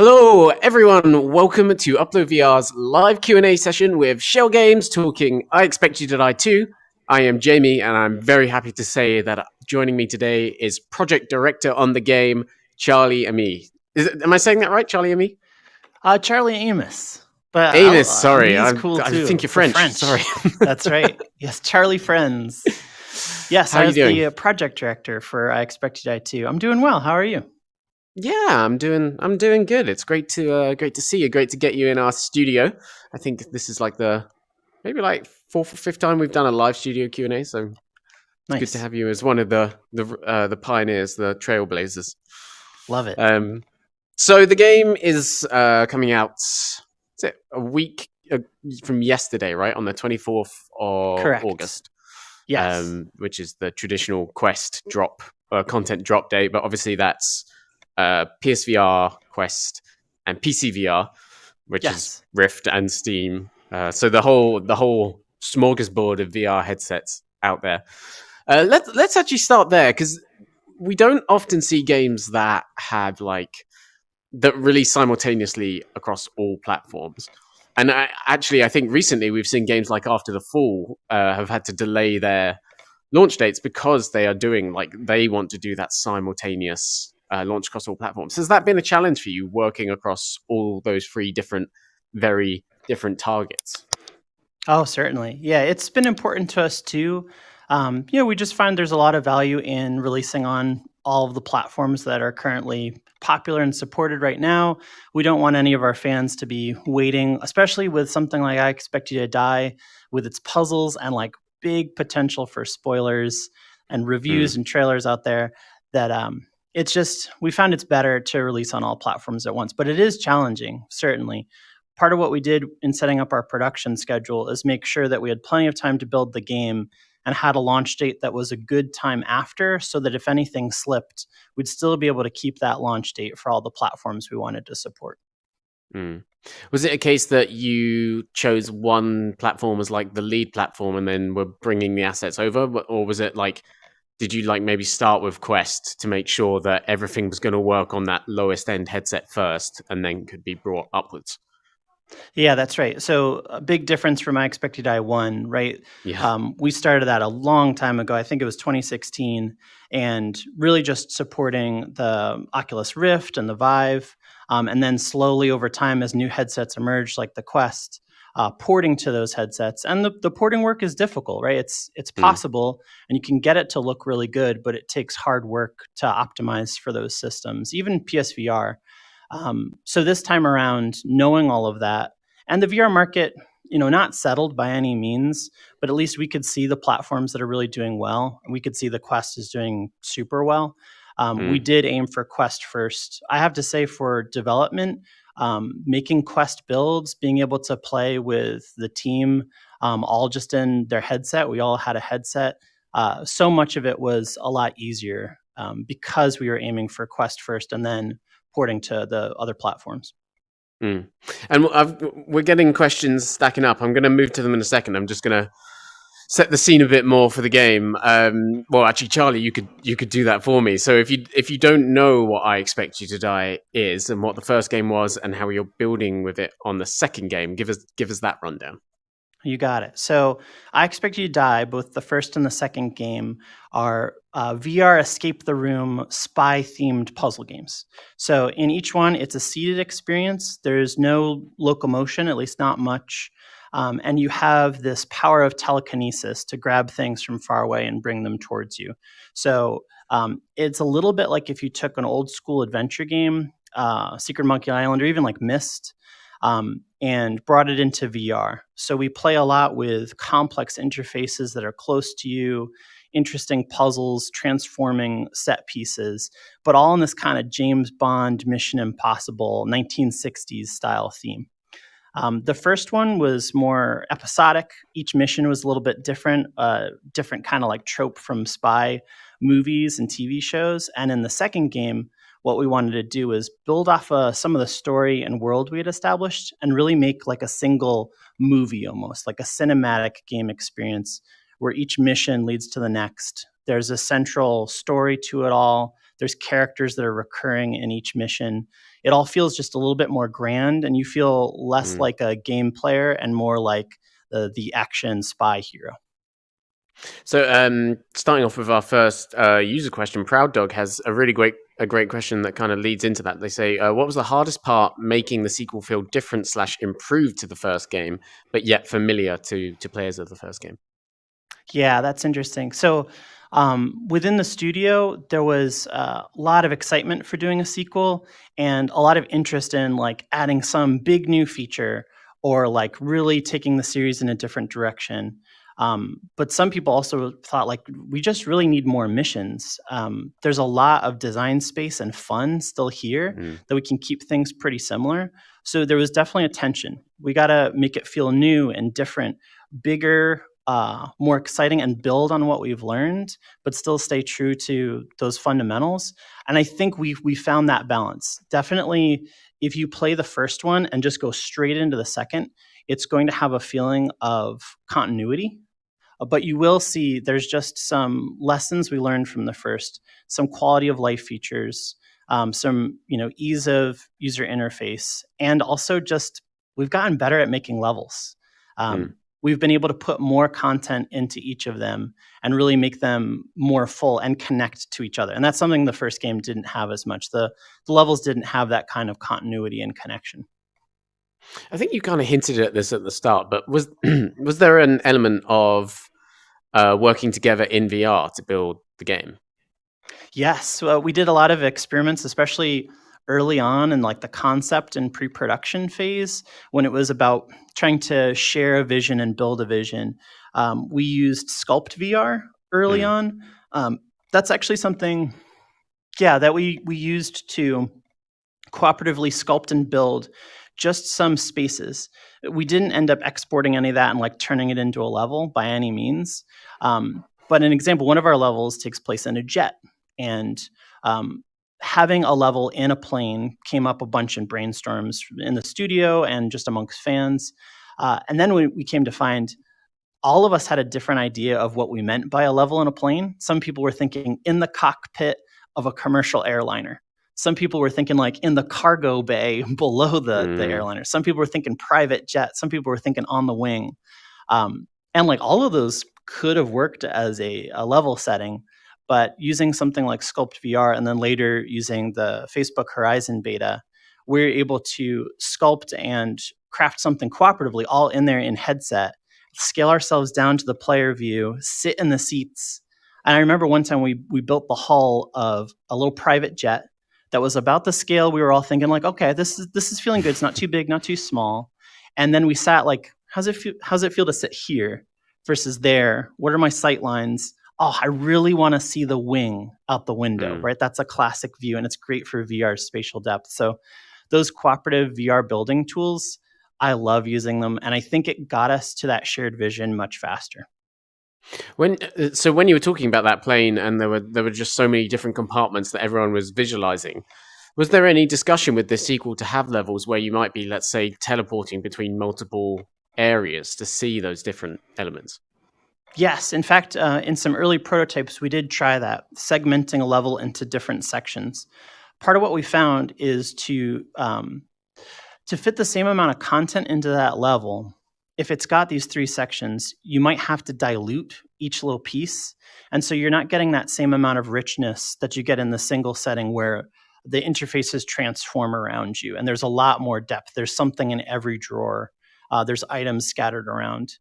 Hello, everyone. Welcome to UploadVR's live Q&A session with Schell Games talking I Expect You to Die 2. I am Jamie, and I'm very happy to say that joining me today is project director on the game, Charlie Amy. Am I saying that right, Charlie Amy? Charlie Amos. But Amos, sorry. cool I too. think you're French. Sorry. That's right. Yes, Charlie Friends. Yes, How are you doing? The project director for I Expect You to Die 2. I'm doing well. How are you? Yeah, I'm doing good. It's great to see you. Great to get you in our studio. I think this is like maybe fourth or fifth time we've done a live studio Q&A, so Nice. good to have you as one of the pioneers, the trailblazers. Love it. So the game is coming out. Is it a week from yesterday, right? On the 24th of Correct. August. Yes. Which is the traditional Quest drop content drop date, but obviously that's PSVR, Quest, and PCVR, which is Rift and Steam. So the whole smorgasbord of VR headsets out there. Let's actually start there, because we don't often see games that have that release simultaneously across all platforms. And I think recently we've seen games like After the Fall have had to delay their launch dates because they are doing they want to do that simultaneous launch across all platforms. Has that been a challenge for you, working across all those three very different targets? Oh, certainly. Yeah, it's been important to us too. We just find there's a lot of value in releasing on all of the platforms that are currently popular and supported right now. We don't want any of our fans to be waiting, especially with something like I Expect You to Die, with its puzzles and big potential for spoilers and reviews and trailers out there, that it's just, we found it's better to release on all platforms at once. But it is challenging, certainly. Part of what we did in setting up our production schedule is make sure that we had plenty of time to build the game and had a launch date that was a good time after, so that if anything slipped, we'd still be able to keep that launch date for all the platforms we wanted to support. Was it a case that you chose one platform as the lead platform and then were bringing the assets over? Or was it did you maybe start with Quest to make sure that everything was going to work on that lowest end headset first and then could be brought upwards? Yeah, that's right. So a big difference from I Expect You to Die 1, right? Yeah. We started that a long time ago. I think it was 2016, and really just supporting the Oculus Rift and the Vive. And then slowly over time, as new headsets emerged, like the Quest, porting to those headsets. And the porting work is difficult, right? It's possible, and you can get it to look really good, but it takes hard work to optimize for those systems, even PSVR. So this time around, knowing all of that, and the VR market, not settled by any means, but at least we could see the platforms that are really doing well. We could see the Quest is doing super well. We did aim for Quest first. I have to say, for development, making Quest builds, being able to play with the team, all just in their headset. We all had a headset. So much of it was a lot easier because we were aiming for Quest first and then porting to the other platforms. And we're getting questions stacking up. I'm going to move to them in a second. I'm just going to set the scene a bit more for the game. Well, actually, Charlie, you could do that for me. So if you don't know what I Expect You to Die is and what the first game was and how you're building with it on the second game, give us that rundown. You got it. So I Expect You to Die, both the first and the second game, are VR escape the room spy-themed puzzle games. So in each one, it's a seated experience. There's no locomotion, at least not much. And you have this power of telekinesis to grab things from far away and bring them towards you. So it's a little bit like if you took an old school adventure game, Secret Monkey Island, or even like Myst, and brought it into VR. So we play a lot with complex interfaces that are close to you, interesting puzzles, transforming set pieces, but all in this kind of James Bond, Mission Impossible, 1960s style theme. The first one was more episodic. Each mission was a little bit different kind of trope from spy movies and TV shows. And in the second game, what we wanted to do is build off some of the story and world we had established and really make a single movie, almost like a cinematic game experience where each mission leads to the next. There's a central story to it all. There's characters that are recurring in each mission. it all feels just a little bit more grand, and you feel less like a game player and more like the action spy hero. So, starting off with our first user question, Proud Dog has a really great question that kind of leads into that. They say, "What was the hardest part making the sequel feel different / improved to the first game, but yet familiar to players of the first game?" Yeah, that's interesting. So, within the studio, there was a lot of excitement for doing a sequel, and a lot of interest in like adding some big new feature or like really taking the series in a different direction. But some people also thought like we just really need more missions. There's a lot of design space and fun still here that we can keep things pretty similar. So there was definitely a tension. We got to make it feel new and different, bigger, more exciting, and build on what we've learned, but still stay true to those fundamentals. And I think we found that balance. Definitely, if you play the first one and just go straight into the second, it's going to have a feeling of continuity. But you will see there's just some lessons we learned from the first, some quality of life features, some ease of user interface, and also just we've gotten better at making levels. We've been able to put more content into each of them and really make them more full and connect to each other. And that's something the first game didn't have as much. The levels didn't have that kind of continuity and connection. I think you kind of hinted at this at the start, but was there an element of working together in VR to build the game? Yes, we did a lot of experiments, especially early on in like the concept and pre-production phase when it was about trying to share a vision and build a vision. We used SculptVR early on. That's actually something, that we used to cooperatively sculpt and build just some spaces. We didn't end up exporting any of that and like turning it into a level by any means. But an example, one of our levels takes place in a jet, and having a level in a plane came up a bunch in brainstorms in the studio and just amongst fans. And then we came to find all of us had a different idea of what we meant by a level in a plane. Some people were thinking in the cockpit of a commercial airliner. Some people were thinking like in the cargo bay below the airliner. Some people were thinking private jet. Some people were thinking on the wing. And like all of those could have worked as a level setting, but using something like SculptVR and then later using the Facebook Horizon beta, we're able to sculpt and craft something cooperatively all in there in headset, scale ourselves down to the player view, sit in the seats. And I remember one time we built the hull of a little private jet that was about the scale we were all thinking like, okay, this is feeling good. It's not too big, not too small. And then we sat like, how's it feel to sit here versus there? What are my sight lines? Oh, I really want to see the wing out the window, right? That's a classic view, and it's great for VR spatial depth. So those cooperative VR building tools, I love using them, and I think it got us to that shared vision much faster. When you were talking about that plane and there were just so many different compartments that everyone was visualizing, was there any discussion with this sequel to have levels where you might be, let's say, teleporting between multiple areas to see those different elements? Yes. In fact, in some early prototypes, we did try that, segmenting a level into different sections. Part of what we found is to fit the same amount of content into that level, if it's got these 3 sections, you might have to dilute each little piece. And so you're not getting that same amount of richness that you get in the single setting where the interfaces transform around you. And there's a lot more depth. There's something in every drawer. There's items scattered around.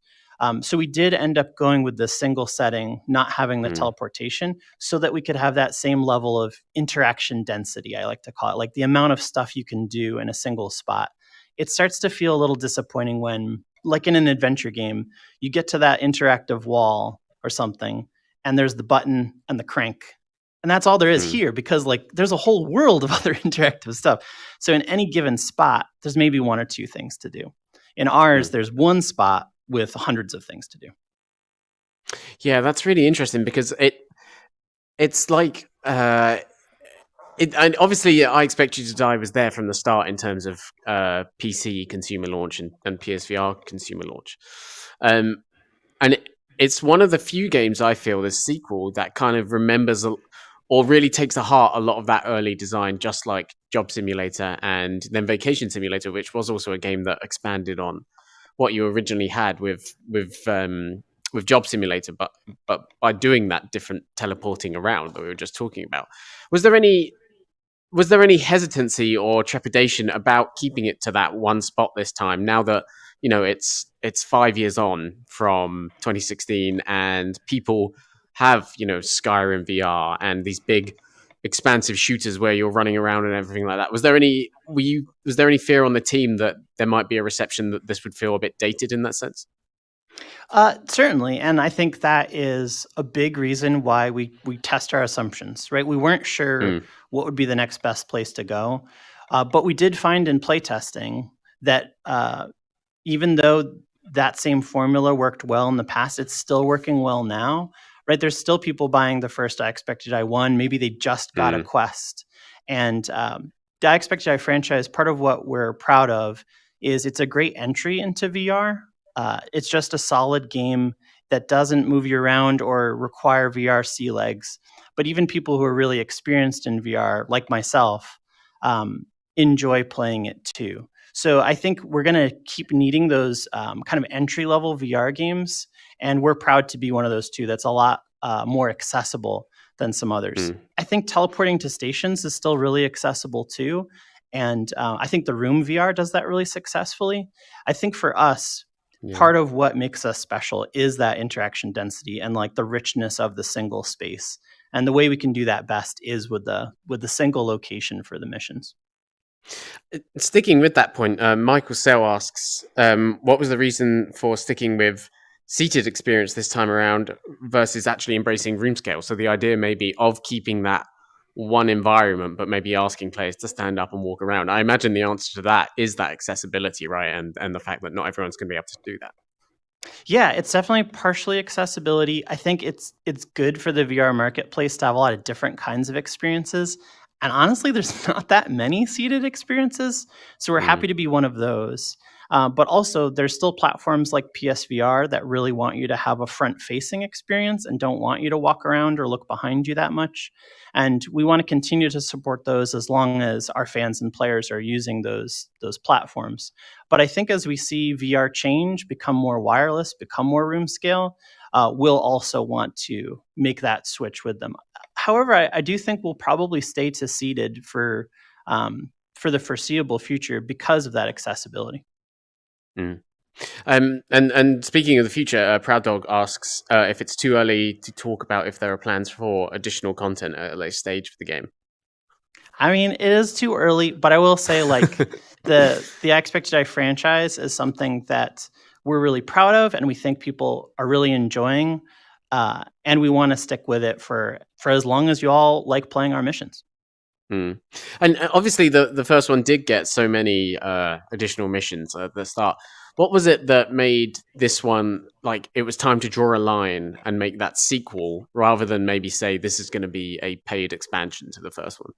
So we did end up going with the single setting, not having the teleportation, so that we could have that same level of interaction density, I like to call it, like the amount of stuff you can do in a single spot. It starts to feel a little disappointing when, like in an adventure game, you get to that interactive wall or something, and there's the button and the crank. And that's all there is here, because like there's a whole world of other interactive stuff. So in any given spot, there's maybe 1 or 2 things to do. In ours, there's one spot with hundreds of things to do. Yeah, that's really interesting because it's like and obviously I Expect You to Die was there from the start in terms of PC consumer launch and PSVR consumer launch, and it's one of the few games I feel this sequel that kind of remembers or really takes to heart a lot of that early design, just like Job Simulator and then Vacation Simulator, which was also a game that expanded on what you originally had with Job Simulator, but by doing that different teleporting around that we were just talking about. Was there any hesitancy or trepidation about keeping it to that one spot this time, now that it's 5 years on from 2016 and people have Skyrim VR and these big expansive shooters where you're running around and everything like that? Was there any fear on the team that there might be a reception that this would feel a bit dated in that sense? Certainly, and I think that is a big reason why we test our assumptions, right? We weren't sure what would be the next best place to go, but we did find in playtesting that even though that same formula worked well in the past, it's still working well now, right? There's still people buying the first I Expect to Die 1. Maybe they just got a Quest. And the I Expect to Die franchise, part of what we're proud of is it's a great entry into VR. It's just a solid game that doesn't move you around or require VR sea legs. But even people who are really experienced in VR, like myself, enjoy playing it too. So I think we're going to keep needing those kind of entry-level VR games, and we're proud to be one of those too. That's a lot more accessible than some others. I think teleporting to stations is still really accessible too, and I think the Room VR does that really successfully. I think for us, part of what makes us special is that interaction density and like the richness of the single space. And the way we can do that best is with the single location for the missions. Sticking with that point, Michael Sell asks, what was the reason for sticking with seated experience this time around versus actually embracing room scale? So the idea maybe of keeping that one environment, but maybe asking players to stand up and walk around. I imagine the answer to that is that accessibility, right? And the fact that not everyone's going to be able to do that. Yeah, it's definitely partially accessibility. I think it's good for the VR marketplace to have a lot of different kinds of experiences. And honestly, there's not that many seated experiences. So we're happy to be one of those. But also, there's still platforms like PSVR that really want you to have a front-facing experience and don't want you to walk around or look behind you that much. And we want to continue to support those as long as our fans and players are using those platforms. But I think as we see VR change, become more wireless, become more room scale, we'll also want to make that switch with them. However, I do think we'll probably stay to seated for the foreseeable future because of that accessibility. And speaking of the future, Proud Dog asks if it's too early to talk about if there are plans for additional content at a later stage for the game. I mean, it is too early, but I will say, like, the I Expect to Die franchise is something that we're really proud of, and we think people are really enjoying, and we want to stick with it for as long as you all like playing our missions. And obviously, the first one did get so many additional missions at the start. What was it that made this one, like, it was time to draw a line and make that sequel rather than maybe say this is going to be a paid expansion to the first one?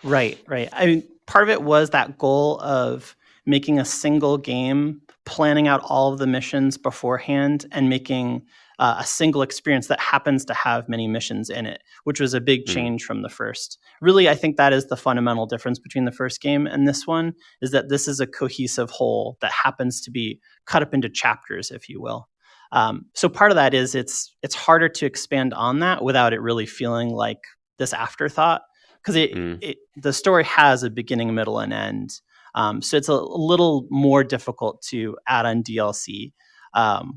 Right. I mean, part of it was that goal of making a single game, planning out all of the missions beforehand, and making a single experience that happens to have many missions in it, which was a big change from the first. Really, I think that is the fundamental difference between the first game and this one, is that this is a cohesive whole that happens to be cut up into chapters, if you will. So part of that is it's harder to expand on that without it really feeling like this afterthought, because the story has a beginning, middle, and end. So it's a little more difficult to add on DLC.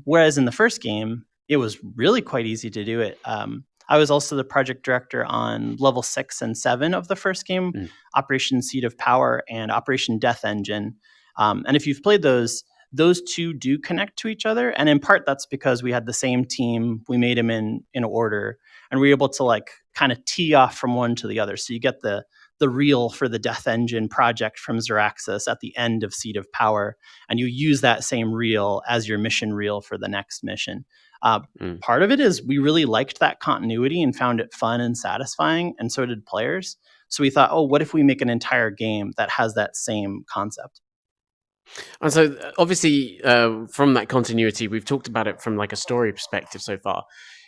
Whereas in the first game, it was really quite easy to do it. I was also the project director on level 6 and 7 of the first game, Operation Seed of Power and Operation Death Engine. And if you've played those two do connect to each other. And in part, that's because we had the same team. We made them in order, and we were able to like kind of tee off from one to the other. So you get the reel for the Death Engine project from Xeraxis at the end of Seed of Power, and you use that same reel as your mission reel for the next mission. Part of it is we really liked that continuity and found it fun and satisfying, and so did players. So we thought, oh, what if we make an entire game that has that same concept? And so obviously from that continuity, we've talked about it from like a story perspective so far.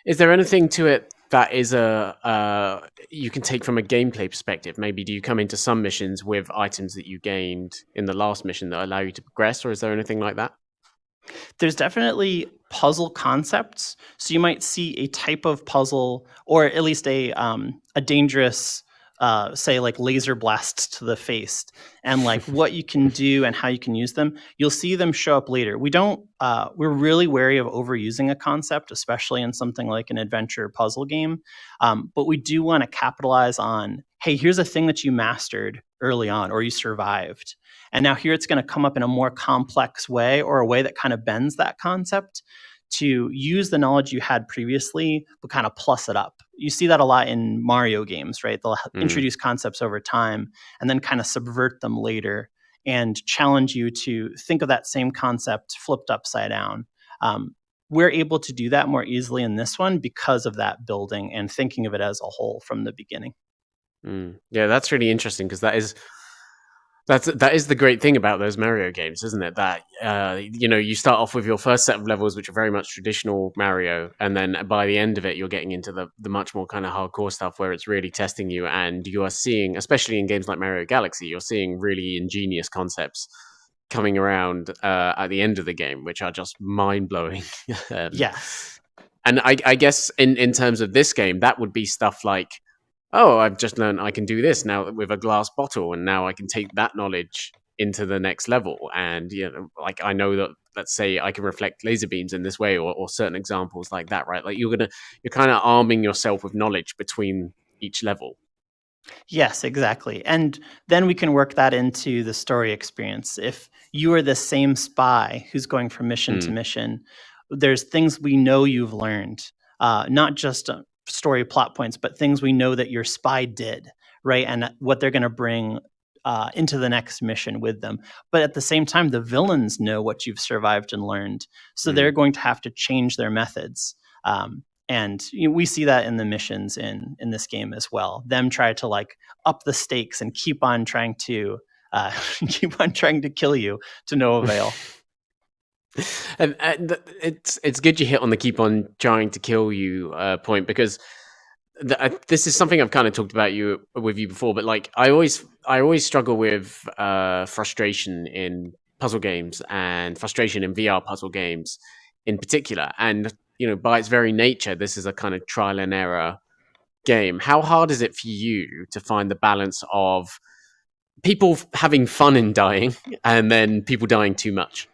Is there anything to it that is you can take from a gameplay perspective? Maybe do you come into some missions with items that you gained in the last mission that allow you to progress, or is there anything like that? There's definitely puzzle concepts. So you might see a type of puzzle, or at least a dangerous, say like laser blast to the face, and like what you can do and how you can use them. You'll see them show up later. We don't. We're really wary of overusing a concept, especially in something like an adventure puzzle game. But we do want to capitalize on, hey, here's a thing that you mastered early on or you survived. And now here it's going to come up in a more complex way, or a way that kind of bends that concept to use the knowledge you had previously, but kind of plus it up. You see that a lot in Mario games, right? They'll introduce concepts over time and then kind of subvert them later and challenge you to think of that same concept flipped upside down. We're able to do that more easily in this one because of that building and thinking of it as a whole from the beginning. Yeah, that's really interesting, because that is the great thing about those Mario games, isn't it? That you start off with your first set of levels, which are very much traditional Mario, and then by the end of it, you're getting into the much more kind of hardcore stuff where it's really testing you, and you are seeing, especially in games like Mario Galaxy, you're seeing really ingenious concepts coming around at the end of the game, which are just mind blowing. Yes. And I guess in terms of this game, that would be stuff like, oh, I've just learned I can do this now with a glass bottle, and now I can take that knowledge into the next level. And like I know that, let's say, I can reflect laser beams in this way, or certain examples like that, right? Like you're kind of arming yourself with knowledge between each level. Yes, exactly. And then we can work that into the story experience. If you are the same spy who's going from mission to mission, there's things we know you've learned, not just story plot points, but things we know that your spy did, right? And what they're going to bring into the next mission with them. But at the same time, the villains know what you've survived and learned. So they're going to have to change their methods. And we see that in the missions in this game as well. Them try to like up the stakes and keep on trying to kill you to no avail. And it's good you hit on the keep on trying to kill you point, because this is something I've kind of talked about with you before. But like I always struggle with frustration in puzzle games, and frustration in VR puzzle games in particular. And by its very nature, this is a kind of trial and error game. How hard is it for you to find the balance of people having fun in dying and then people dying too much?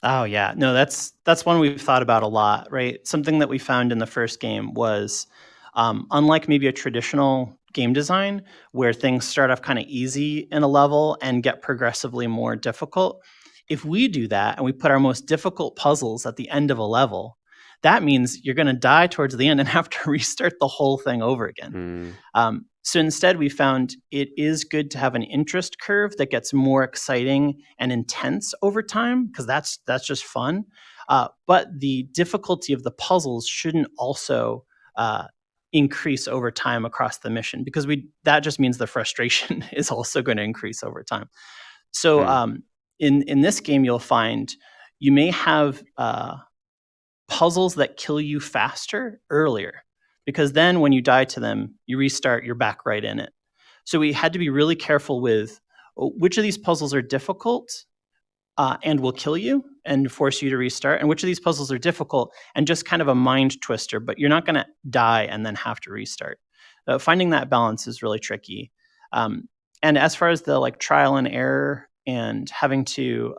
Oh yeah, no, that's one we've thought about a lot, right? Something that we found in the first game was, unlike maybe a traditional game design where things start off kind of easy in a level and get progressively more difficult. If we do that and we put our most difficult puzzles at the end of a level, that means you're going to die towards the end and have to restart the whole thing over again. So instead, we found it is good to have an interest curve that gets more exciting and intense over time, because that's just fun. But the difficulty of the puzzles shouldn't also increase over time across the mission, because that just means the frustration is also going to increase over time. So in this game, you'll find you may have puzzles that kill you faster earlier, because then when you die to them, you restart, you're back right in it. So we had to be really careful with which of these puzzles are difficult and will kill you and force you to restart, and which of these puzzles are difficult and just kind of a mind twister, but you're not going to die and then have to restart. Finding that balance is really tricky. And as far as the like trial and error and having to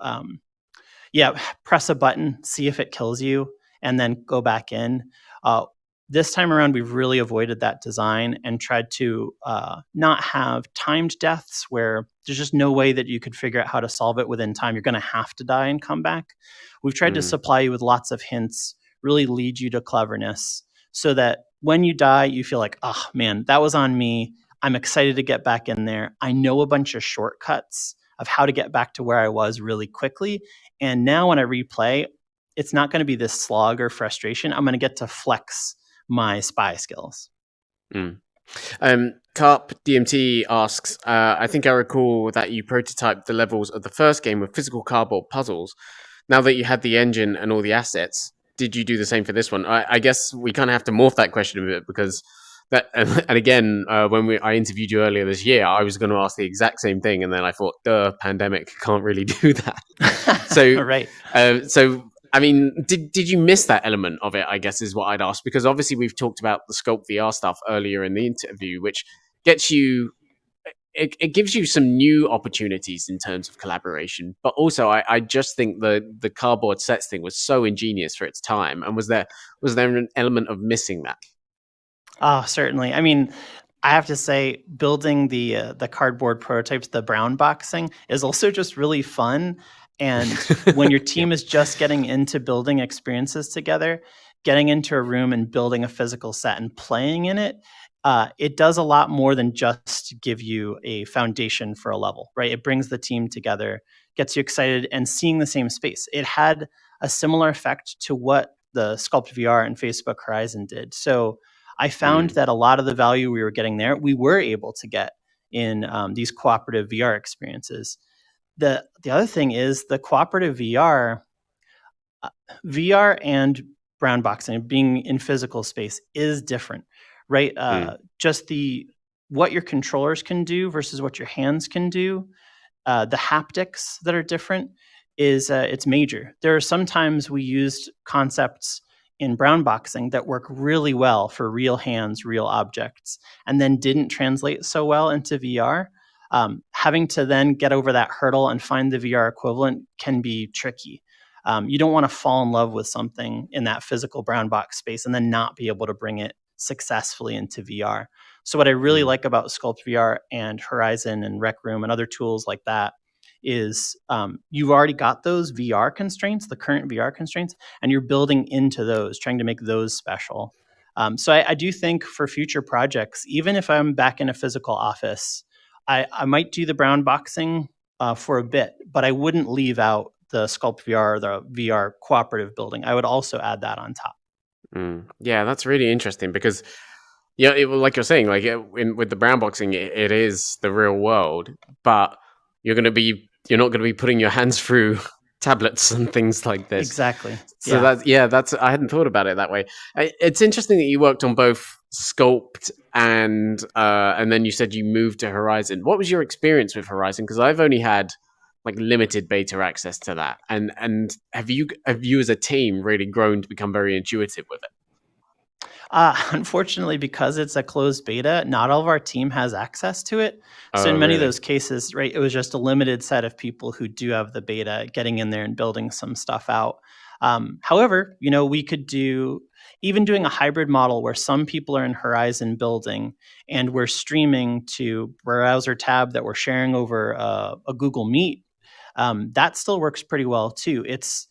press a button, see if it kills you, and then go back in. This time around, we've really avoided that design and tried to not have timed deaths where there's just no way that you could figure out how to solve it within time. You're going to have to die and come back. We've tried to supply you with lots of hints, really lead you to cleverness, so that when you die, you feel like, oh man, that was on me. I'm excited to get back in there. I know a bunch of shortcuts of how to get back to where I was really quickly. And now when I replay, it's not going to be this slog or frustration. I'm going to get to flex my spy skills. Carp DMT asks, I think I recall that you prototyped the levels of the first game with physical cardboard puzzles. Now that you had the engine and all the assets, did you do the same for this one? I guess we kind of have to morph that question a bit because that, and again, when I interviewed you earlier this year, I was going to ask the exact same thing, and then I thought, pandemic, can't really do that. So, right. So I mean, did you miss that element of it? I guess is what I'd ask, because obviously we've talked about the SculptVR stuff earlier in the interview, which gets you. It gives you some new opportunities in terms of collaboration, but also I just think the cardboard sets thing was so ingenious for its time. And was there an element of missing that? Oh, certainly. I mean, I have to say, building the cardboard prototypes, the brown boxing, is also just really fun. And when your team is just getting into building experiences together, getting into a room and building a physical set and playing in it, it does a lot more than just give you a foundation for a level, right? It brings the team together, gets you excited, and seeing the same space. It had a similar effect to what the SculptVR and Facebook Horizon did. So I found that a lot of the value we were getting there, we were able to get in these cooperative VR experiences. The other thing is the cooperative VR and brown boxing, being in physical space, is different, right? Just what your controllers can do versus what your hands can do, the haptics that are different is it's major. There are sometimes we used concepts in brown boxing that work really well for real hands, real objects, and then didn't translate so well into VR. Having to then get over that hurdle and find the VR equivalent can be tricky. You don't want to fall in love with something in that physical brown box space and then not be able to bring it successfully into VR. So what I really like about SculptVR and Horizon and Rec Room and other tools like that is you've already got those VR constraints, the current VR constraints, and you're building into those, trying to make those special. So I do think for future projects, even if I'm back in a physical office, I might do the brown boxing for a bit, but I wouldn't leave out the SculptVR or the VR cooperative building. I would also add that on top. Yeah, that's really interesting because, yeah, like you're saying, like with the brown boxing, it is the real world, but you're not going to be putting your hands through tablets and things like this. Exactly. So I hadn't thought about it that way. It's interesting that you worked on both Sculpt and then you said you moved to Horizon. What was your experience with Horizon? Because I've only had like limited beta access to that. And have you as a team really grown to become very intuitive with it? Unfortunately, because it's a closed beta, not all of our team has access to it. So in many of those cases, right, it was just a limited set of people who do have the beta getting in there and building some stuff out. However, we could doing a hybrid model where some people are in Horizon building and we're streaming to browser tab that we're sharing over a Google Meet. That still works pretty well too. It's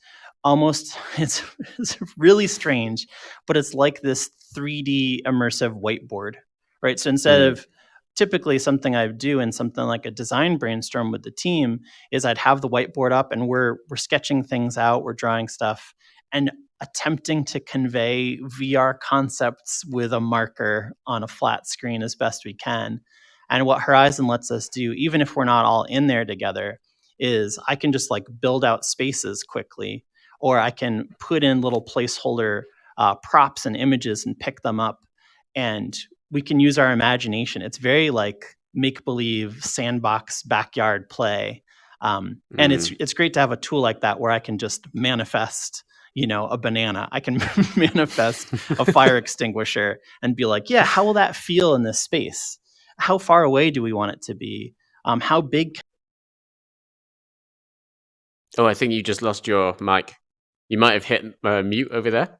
really strange, but it's like this 3D immersive whiteboard, right? So instead of typically something I do in something like a design brainstorm with the team is I'd have the whiteboard up and we're sketching things out, we're drawing stuff and attempting to convey VR concepts with a marker on a flat screen as best we can. And what Horizon lets us do, even if we're not all in there together, is I can just like build out spaces quickly, or I can put in little placeholder props and images and pick them up, and we can use our imagination. It's very like make-believe sandbox backyard play, and it's great to have a tool like that where I can just manifest, a banana. I can manifest a fire extinguisher and be like, yeah, how will that feel in this space? How far away do we want it to be? How big? Oh, I think you just lost your mic. You might have hit mute over there.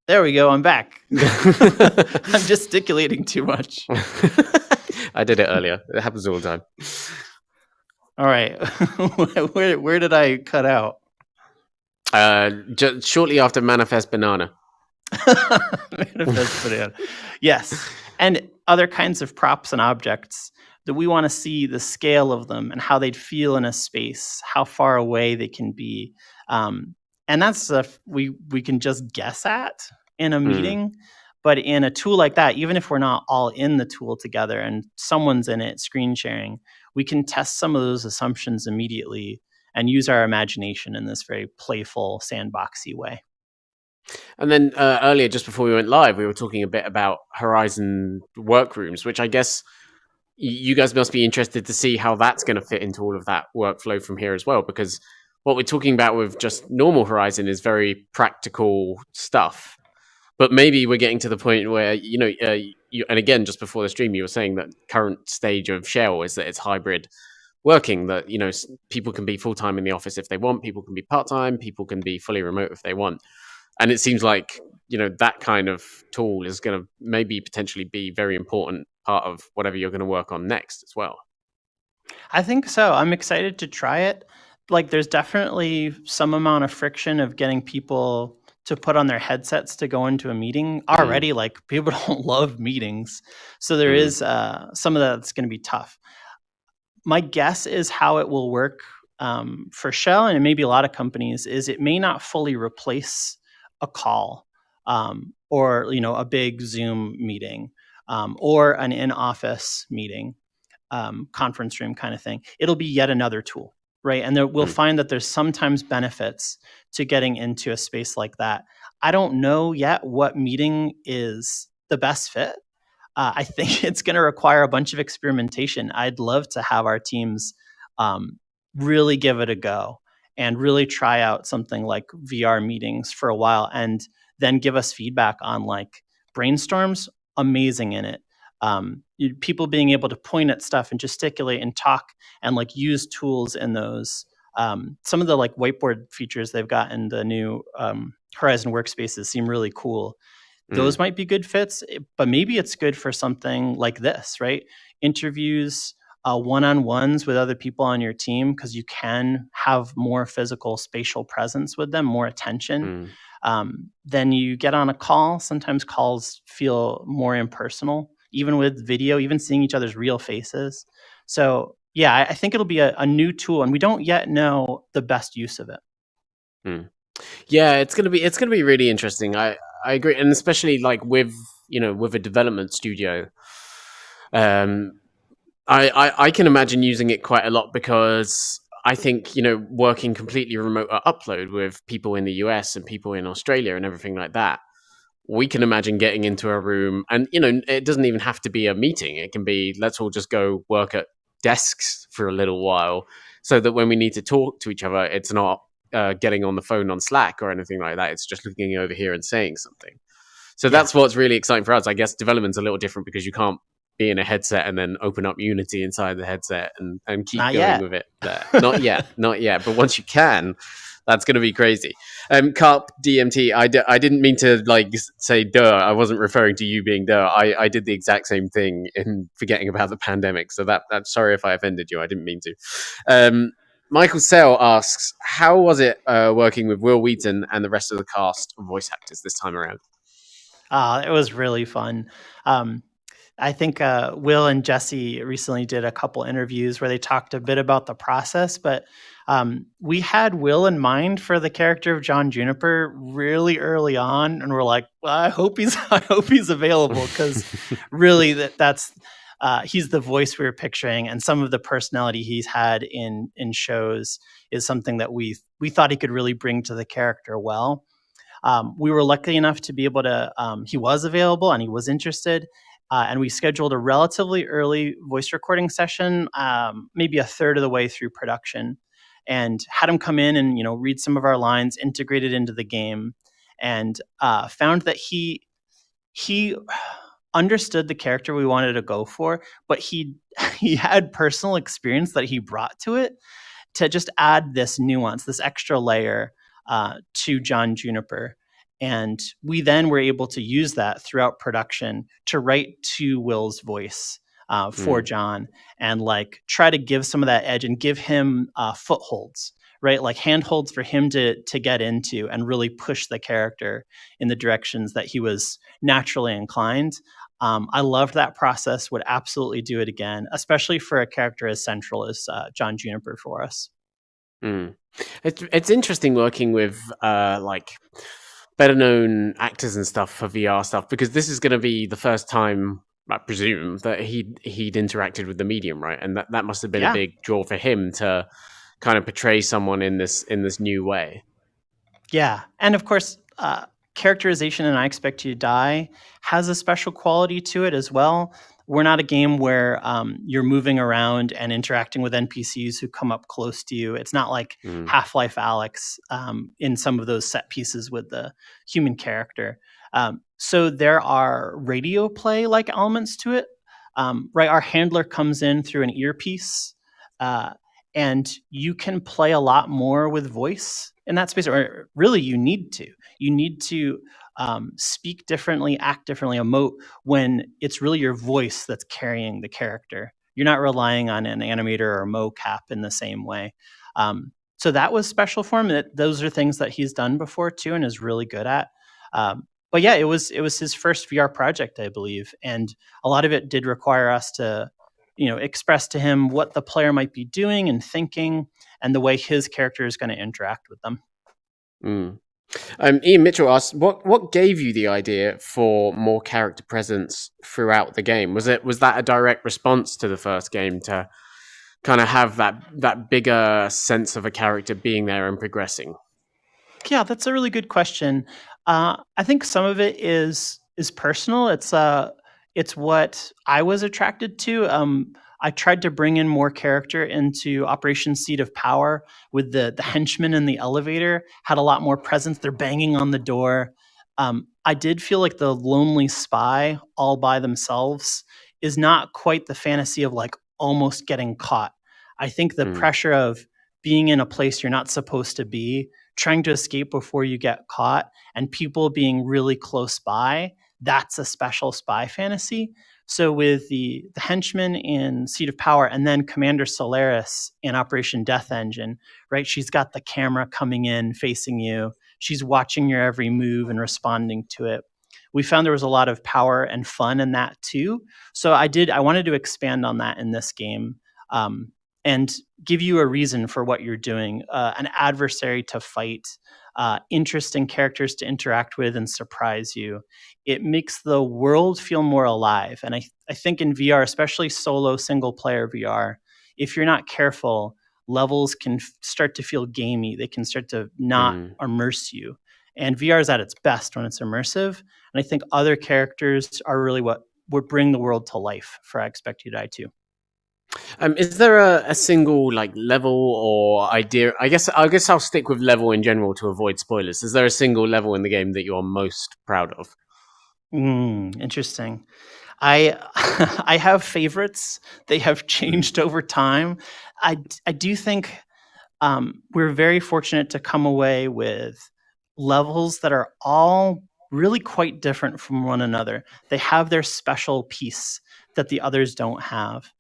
There we go. I'm back. I'm gesticulating too much. I did it earlier. It happens all the time. All right. Where did I cut out? Just shortly after Manifest Banana. Manifest Banana. Yes. And other kinds of props and objects that we want to see the scale of them and how they'd feel in a space, how far away they can be. And that's stuff we can just guess at in a meeting. But in a tool like that, even if we're not all in the tool together and someone's in it screen sharing, we can test some of those assumptions immediately and use our imagination in this very playful, sandboxy way. And then earlier, just before we went live, we were talking a bit about Horizon workrooms, which I guess you guys must be interested to see how that's going to fit into all of that workflow from here as well, because what we're talking about with just normal Horizon is very practical stuff. But maybe we're getting to the point where, and again, just before the stream, you were saying that current stage of Schell is that it's hybrid working, that, people can be full-time in the office if they want, people can be part-time, people can be fully remote if they want. And it seems like, that kind of tool is going to maybe potentially be very important part of whatever you're going to work on next as well. I think so. I'm excited to try it. Like, there's definitely some amount of friction of getting people to put on their headsets to go into a meeting already. Like, people don't love meetings. So there is some of that's going to be tough. My guess is how it will work for Schell and maybe a lot of companies is it may not fully replace a call or, a big Zoom meeting or an in-office meeting, conference room kind of thing. It'll be yet another tool, right? And we'll find that there's sometimes benefits to getting into a space like that. I don't know yet what meeting is the best fit. I think it's going to require a bunch of experimentation. I'd love to have our teams really give it a go and really try out something like VR meetings for a while and then give us feedback on like brainstorms. Amazing in it. People being able to point at stuff and gesticulate and talk and like use tools in those. Some of the like whiteboard features they've got in the new Horizon workspaces seem really cool. Those might be good fits, but maybe it's good for something like this, right? Interviews, one-on-ones with other people on your team, because you can have more physical spatial presence with them, more attention. Then you get on a call. Sometimes calls feel more impersonal, even with video, even seeing each other's real faces. So yeah, I think it'll be a new tool, and we don't yet know the best use of it. Yeah, it's gonna be really interesting. I agree, and especially like with a development studio, I can imagine using it quite a lot because I think working completely remote at Upload with people in the US and people in Australia and everything like that, we can imagine getting into a room, and it doesn't even have to be a meeting. It can be, let's all just go work at desks for a little while, so that when we need to talk to each other, it's not getting on the phone on Slack or anything like that. It's just looking over here and saying something. So that's what's really exciting for us. I guess development's a little different because you can't be in a headset and then open up Unity inside the headset and keep going with it there. Not yet. But once you can, that's going to be crazy. Carp DMT, I didn't mean to like say duh. I wasn't referring to you being duh. I did the exact same thing in forgetting about the pandemic. So I'm sorry if I offended you. I didn't mean to. Michael Sale asks, how was it working with Will Wheaton and the rest of the cast of voice actors this time around? It was really fun. I think Will and Jesse recently did a couple interviews where they talked a bit about the process, but we had Will in mind for the character of John Juniper really early on, and we're like, well, I hope he's available, because really that's he's the voice we were picturing, and some of the personality he's had in shows is something that we thought he could really bring to the character well. We were lucky enough to be able to. He was available and he was interested. And we scheduled a relatively early voice recording session, maybe a third of the way through production, and had him come in and read some of our lines, integrated into the game, and found that he understood the character we wanted to go for, but he had personal experience that he brought to it to just add this nuance, this extra layer to John Juniper. And we then were able to use that throughout production to write to Will's voice for John, and like try to give some of that edge and give him footholds, right? Like handholds for him to get into and really push the character in the directions that he was naturally inclined. I loved that process, would absolutely do it again, especially for a character as central as John Juniper for us. It's interesting working with like better known actors and stuff for VR stuff, because this is going to be the first time, I presume, that he'd interacted with the medium, right? And that must have been a big draw for him to kind of portray someone in this new way. Yeah, and of course, characterization in I Expect You to Die has a special quality to it as well. We're not a game where you're moving around and interacting with NPCs who come up close to you. It's not like Half-Life Alyx in some of those set pieces with the human character. So there are radio play-like elements to it. Right, our handler comes in through an earpiece, and you can play a lot more with voice in that space, or really you need to. You need to speak differently, act differently, emote when it's really your voice that's carrying the character. You're not relying on an animator or mocap in the same way. So that was special for him. Those are things that he's done before too and is really good at. But yeah, it was his first VR project, I believe, and a lot of it did require us to, express to him what the player might be doing and thinking, and the way his character is going to interact with them. Ian Mitchell asked, what gave you the idea for more character presence throughout the game? Was that a direct response to the first game to kind of have that bigger sense of a character being there and progressing? Yeah, that's a really good question. I think some of it is personal. It's what I was attracted to. I tried to bring in more character into Operation Seat of Power with the henchmen in the elevator, had a lot more presence. They're banging on the door. I did feel like the lonely spy all by themselves is not quite the fantasy of like almost getting caught. I think the pressure of being in a place you're not supposed to be, trying to escape before you get caught, and people being really close by, that's a special spy fantasy. So with the henchman in Seat of Power, and then Commander Solaris in Operation Death Engine, right? She's got the camera coming in, facing you. She's watching your every move and responding to it. We found there was a lot of power and fun in that too. So I wanted to expand on that in this game. And give you a reason for what you're doing, an adversary to fight, interesting characters to interact with and surprise you. It makes the world feel more alive. And I think in VR, especially solo single-player VR, if you're not careful, levels can start to feel gamey. They can start to not immerse you. And VR is at its best when it's immersive. And I think other characters are really what would bring the world to life for I Expect You to Die 2. Is there a single like level or idea? I guess I'll stick with level in general to avoid spoilers. Is there a single level in the game that you're most proud of? Interesting. I I have favorites. They have changed over time. I do think we're very fortunate to come away with levels that are all really quite different from one another. They have their special piece that the others don't have.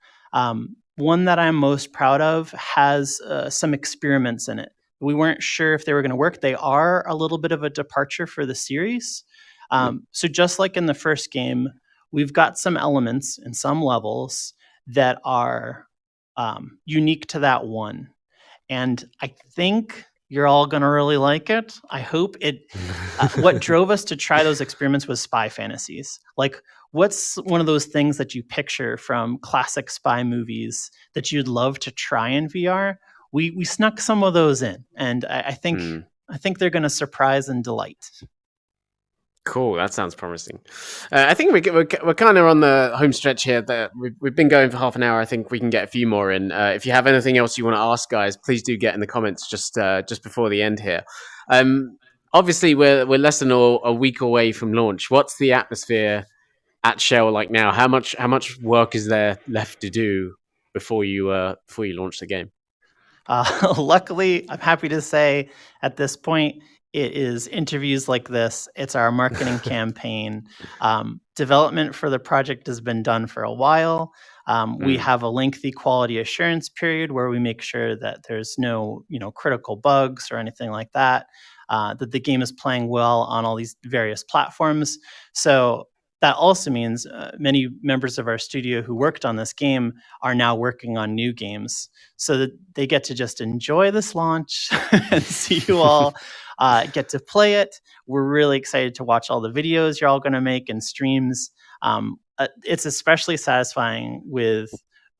One that I'm most proud of has some experiments in it. We weren't sure if they were going to work. They are a little bit of a departure for the series. So just like in the first game, we've got some elements in some levels that are unique to that one. And I think you're all going to really like it. I hope it. What drove us to try those experiments was spy fantasies. Like, what's one of those things that you picture from classic spy movies that you'd love to try in VR? We snuck some of those in, and I think they're going to surprise and delight. Cool, that sounds promising. I think we're kind of on the home stretch here. That we've been going for half an hour. I think we can get a few more in. If you have anything else you want to ask, guys, please do get in the comments just before the end here. Obviously, we're less than a week away from launch. What's the atmosphere at Schell like now? How much work is there left to do before you launch the game? Luckily, I'm happy to say at this point, it is interviews like this. It's our marketing campaign. Development for the project has been done for a while. We have a lengthy quality assurance period where we make sure that there's no, critical bugs or anything like that. That the game is playing well on all these various platforms. So that also means many members of our studio who worked on this game are now working on new games, so that they get to just enjoy this launch and see you all get to play it. We're really excited to watch all the videos you're all going to make and streams. It's especially satisfying with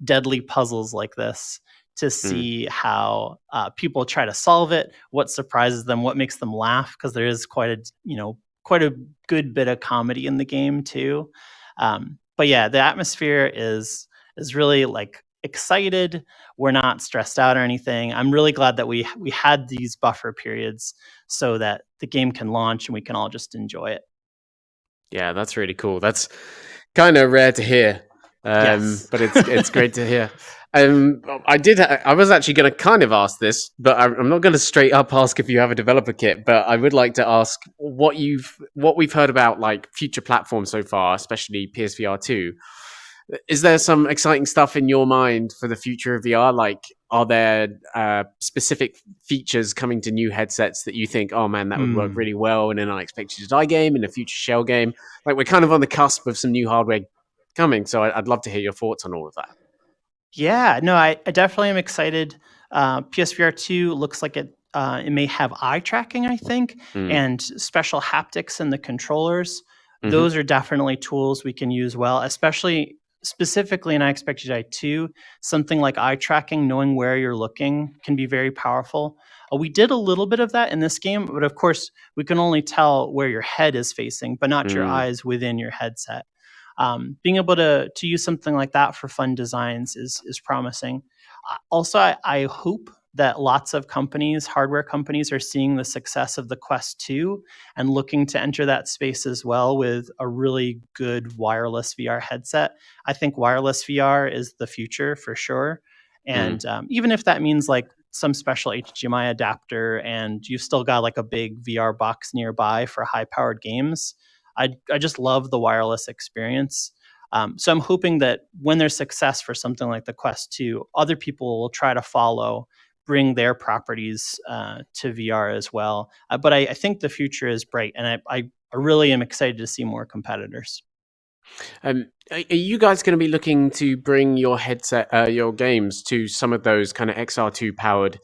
deadly puzzles like this to see how people try to solve it, what surprises them, what makes them laugh, because there is quite a good bit of comedy in the game too. But yeah, the atmosphere is really like excited. We're not stressed out or anything. I'm really glad that we had these buffer periods so that the game can launch and we can all just enjoy it. Yeah, that's really cool. That's kind of rare to hear, Yes. but it's great to hear. I was actually going to kind of ask this, but I'm not going to straight up ask if you have a developer kit. But I would like to ask what we've heard about like future platforms so far, especially PSVR 2. Is there some exciting stuff in your mind for the future of VR? Like, are there specific features coming to new headsets that you think, oh man, that would work really well in an Unexpected to Die game, in a future Schell game? Like, we're kind of on the cusp of some new hardware coming, so I'd love to hear your thoughts on all of that. Yeah, no, I definitely am excited. PSVR 2 looks like it may have eye tracking, I think, and special haptics in the controllers. Those are definitely tools we can use well, especially specifically in Unexpected to Die 2. Something like eye tracking, knowing where you're looking, can be very powerful. We did a little bit of that in this game, but of course, we can only tell where your head is facing, but not your eyes within your headset. Being able to use something like that for fun designs is promising. Also, I hope that lots of companies, hardware companies, are seeing the success of the Quest 2 and looking to enter that space as well with a really good wireless VR headset. I think wireless VR is the future for sure. And even if that means like some special HDMI adapter and you've still got like a big VR box nearby for high-powered games, I just love the wireless experience. So I'm hoping that when there's success for something like the Quest 2, other people will try to follow, bring their properties to VR as well. But I think the future is bright, and I really am excited to see more competitors. Are you guys going to be looking to bring your headset, your games to some of those kind of XR2 powered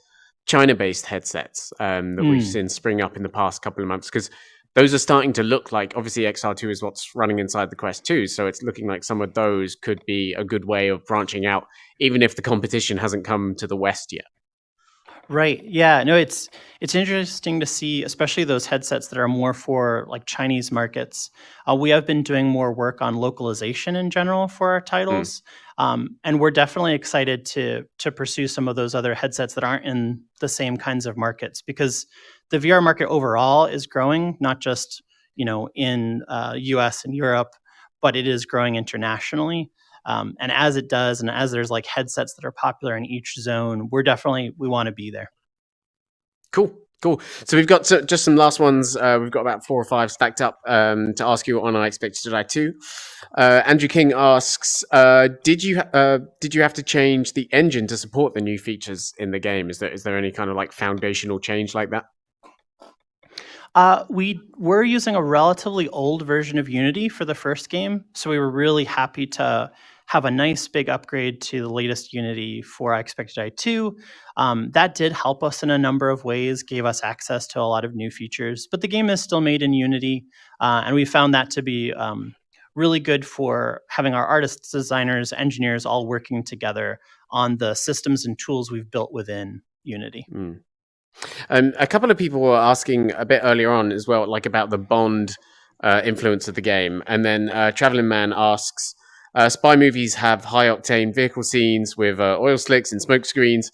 China-based headsets that we've seen spring up in the past couple of months? Because those are starting to look like, obviously XR2 is what's running inside the Quest 2, so it's looking like some of those could be a good way of branching out, even if the competition hasn't come to the West yet. Right. Yeah. No, it's interesting to see, especially those headsets that are more for like Chinese markets. We have been doing more work on localization in general for our titles, and we're definitely excited to pursue some of those other headsets that aren't in the same kinds of markets, because the VR market overall is growing, not just in U.S. and Europe, but it is growing internationally. And as it does, and as there's like headsets that are popular in each zone, we want to be there. Cool. So we've got just some last ones. We've got about 4 or 5 stacked up to ask you on Unexpected to Die 2. Andrew King asks, did you have to change the engine to support the new features in the game? Is there any kind of like foundational change like that? We were using a relatively old version of Unity for the first game, so we were really happy to have a nice big upgrade to the latest Unity for Unexpected to Die 2. That did help us in a number of ways, gave us access to a lot of new features, but the game is still made in Unity, and we found that to be really good for having our artists, designers, engineers all working together on the systems and tools we've built within Unity. A couple of people were asking a bit earlier on as well, like about the Bond influence of the game. And then Traveling Man asks, spy movies have high-octane vehicle scenes with oil slicks and smoke screens.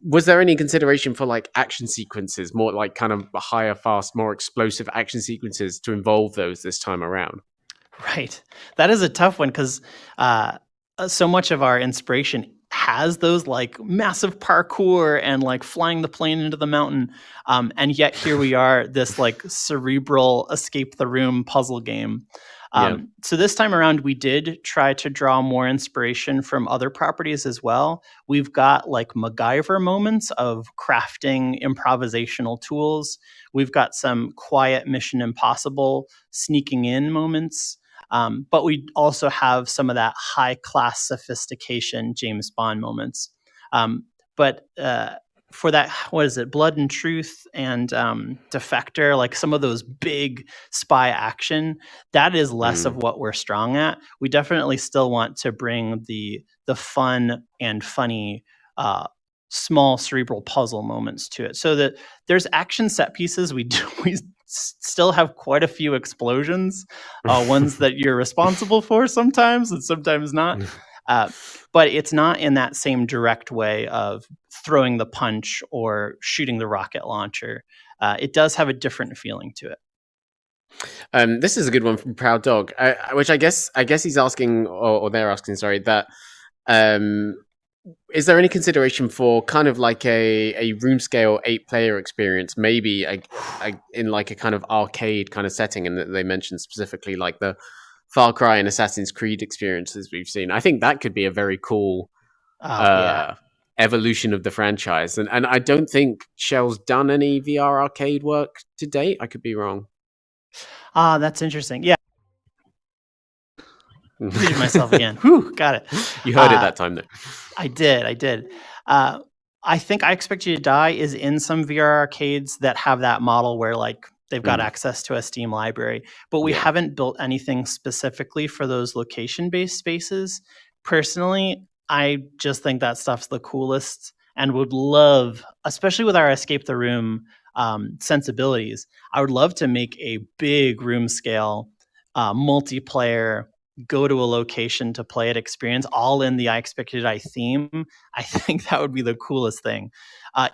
Was there any consideration for like action sequences, more like kind of higher, fast, more explosive action sequences to involve those this time around? Right. That is a tough one because so much of our inspiration has those like massive parkour and like flying the plane into the mountain. And yet here we are, this like cerebral escape the room puzzle game. So this time around, we did try to draw more inspiration from other properties as well. We've got like MacGyver moments of crafting improvisational tools. We've got some quiet Mission Impossible sneaking in moments. But we also have some of that high-class sophistication James Bond moments. But for that, what is it, Blood and Truth and Defector, like some of those big spy action, that is less of what we're strong at. We definitely still want to bring the fun and funny small cerebral puzzle moments to it. So that there's action set pieces. We still have quite a few explosions, ones that you're responsible for sometimes and sometimes not. But it's not in that same direct way of throwing the punch or shooting the rocket launcher. It does have a different feeling to it. This is a good one from Proud Dog, which I guess he's asking, or they're asking, sorry, that is there any consideration for kind of like a room scale 8-player experience, maybe in like a kind of arcade kind of setting, and that they mentioned specifically like the Far Cry and Assassin's Creed experiences we've seen. I think that could be a very cool evolution of the franchise, and I don't think Schell's done any VR arcade work to date. I could be wrong. That's interesting. Yeah. Repeated myself again. Whew, got it. You heard it that time, though. I did. I think I Expect You to Die is in some VR arcades that have that model where like they've got access to a Steam library, but we haven't built anything specifically for those location-based spaces. Personally, I just think that stuff's the coolest and would love, especially with our Escape the Room sensibilities, I would love to make a big room scale multiplayer, go to a location to play it experience, all in the I Expect You to Die theme. I think that would be the coolest thing.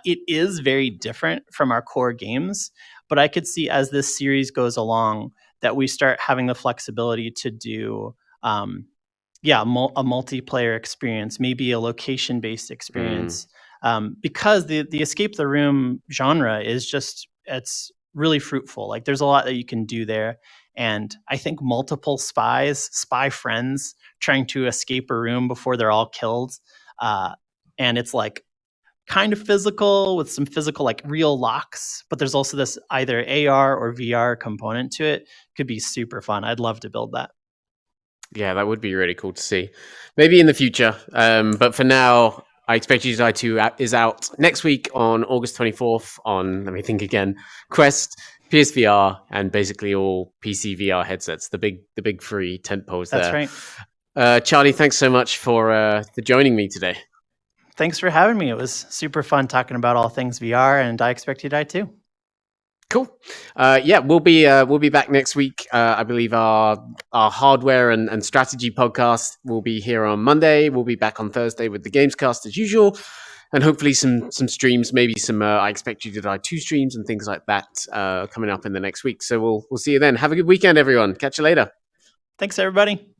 It is very different from our core games, but I could see as this series goes along that we start having the flexibility to do a multiplayer experience, maybe a location-based experience. Because the Escape the Room genre is just, it's really fruitful. Like there's a lot that you can do there. And I think multiple spy friends trying to escape a room before they're all killed. And it's like kind of physical with some physical, like real locks, but there's also this either AR or VR component to it. Could be super fun. I'd love to build that. Yeah, that would be really cool to see. Maybe in the future. But for now, I Expect You to Die 2 is out next week on August 24th on, let me think again, Quest, PSVR, and basically all PC VR headsets. The big free tentpoles there. That's right. Charlie, thanks so much for joining me today. Thanks for having me. It was super fun talking about all things VR, and I Expect You to Die 2. Cool. We'll be back next week. I believe our hardware and strategy podcast will be here on Monday. We'll be back on Thursday with the Gamescast as usual, and hopefully some streams, maybe some I Expect You to Die 2 streams and things like that coming up in the next week. So we'll see you then. Have a good weekend, everyone. Catch you later. Thanks, everybody.